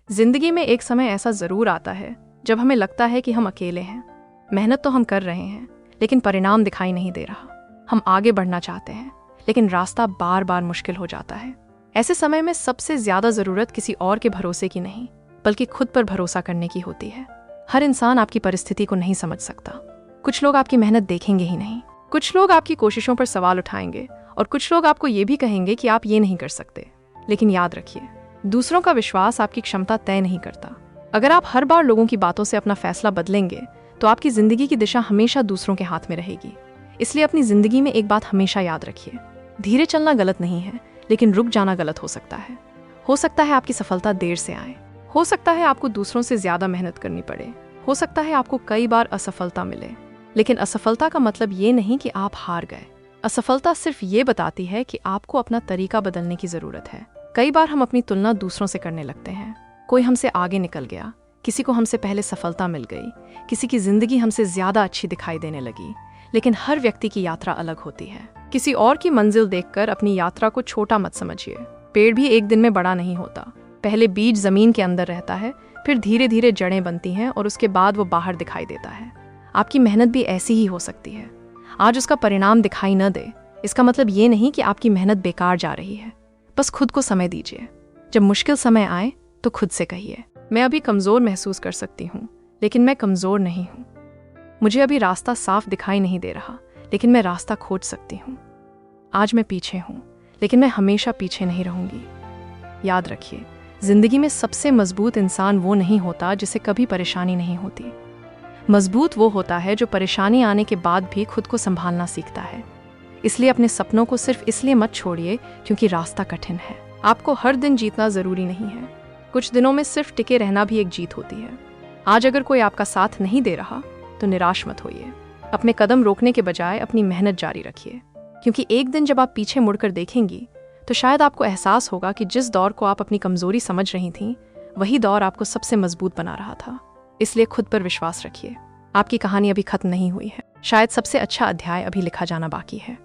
जिंदगी में एक समय ऐसा जरूर आता है जब हमें लगता है कि हम अकेले हैं। मेहनत तो हम कर रहे हैं, लेकिन परिणाम दिखाई नहीं दे रहा। हम आगे बढ़ना चाहते हैं, लेकिन रास्ता बार बार मुश्किल हो जाता है। ऐसे समय में सबसे ज्यादा जरूरत किसी और के भरोसे की नहीं, बल्कि खुद पर भरोसा करने की होती है। हर इंसान आपकी परिस्थिति को नहीं समझ सकता। कुछ लोग आपकी मेहनत देखेंगे ही नहीं, कुछ लोग आपकी कोशिशों पर सवाल उठाएंगे, और कुछ लोग आपको ये भी कहेंगे कि आप ये नहीं कर सकते। लेकिन याद रखिए, दूसरों का विश्वास आपकी क्षमता तय नहीं करता। अगर आप हर बार लोगों की बातों से अपना फैसला बदलेंगे, तो आपकी जिंदगी की दिशा हमेशा दूसरों के हाथ में रहेगी। इसलिए अपनी जिंदगी में एक बात हमेशा याद रखिए, धीरे चलना गलत नहीं है, लेकिन रुक जाना गलत हो सकता है। हो सकता है आपकी सफलता देर से आए, हो सकता है आपको दूसरों से ज्यादा मेहनत करनी पड़े, हो सकता है आपको कई बार असफलता मिले, लेकिन असफलता का मतलब ये नहीं कि आप हार गए। असफलता सिर्फ ये बताती है कि आपको अपना तरीका बदलने की जरूरत है। कई बार हम अपनी तुलना दूसरों से करने लगते हैं। कोई हमसे आगे निकल गया, किसी को हमसे पहले सफलता मिल गई, किसी की जिंदगी हमसे ज्यादा अच्छी दिखाई देने लगी। लेकिन हर व्यक्ति की यात्रा अलग होती है। किसी और की मंजिल देखकर अपनी यात्रा को छोटा मत समझिए। पेड़ भी एक दिन में बड़ा नहीं होता। पहले बीज जमीन के अंदर रहता है, फिर धीरे धीरे जड़ें बनती हैं, और उसके बाद वो बाहर दिखाई देता है। आपकी मेहनत भी ऐसी ही हो सकती है। आज उसका परिणाम दिखाई न दे, इसका मतलब ये नहीं कि आपकी मेहनत बेकार जा रही है। बस खुद को समय दीजिए। जब मुश्किल समय आए तो खुद से कहिए, मैं अभी कमजोर महसूस कर सकती हूँ, लेकिन मैं कमजोर नहीं हूँ। मुझे अभी रास्ता साफ दिखाई नहीं दे रहा, लेकिन मैं रास्ता खोज सकती हूँ। आज मैं पीछे हूँ, लेकिन मैं हमेशा पीछे नहीं रहूंगी। याद रखिए, जिंदगी में सबसे मजबूत इंसान वो नहीं होता जिसे कभी परेशानी नहीं होती। मजबूत वो होता है जो परेशानी आने के बाद भी खुद को संभालना सीखता है। इसलिए अपने सपनों को सिर्फ इसलिए मत छोड़िए क्योंकि रास्ता कठिन है। आपको हर दिन जीतना जरूरी नहीं है। कुछ दिनों में सिर्फ टिके रहना भी एक जीत होती है। आज अगर कोई आपका साथ नहीं दे रहा तो निराश मत होइए। अपने कदम रोकने के बजाय अपनी मेहनत जारी रखिए, क्योंकि एक दिन जब आप पीछे मुड़कर देखेंगी तो शायद आपको एहसास होगा कि जिस दौर को आप अपनी कमजोरी समझ रही थीं, वही दौर आपको सबसे मजबूत बना रहा था। इसलिए खुद पर विश्वास रखिए। आपकी कहानी अभी खत्म नहीं हुई है। शायद सबसे अच्छा अध्याय अभी लिखा जाना बाकी है।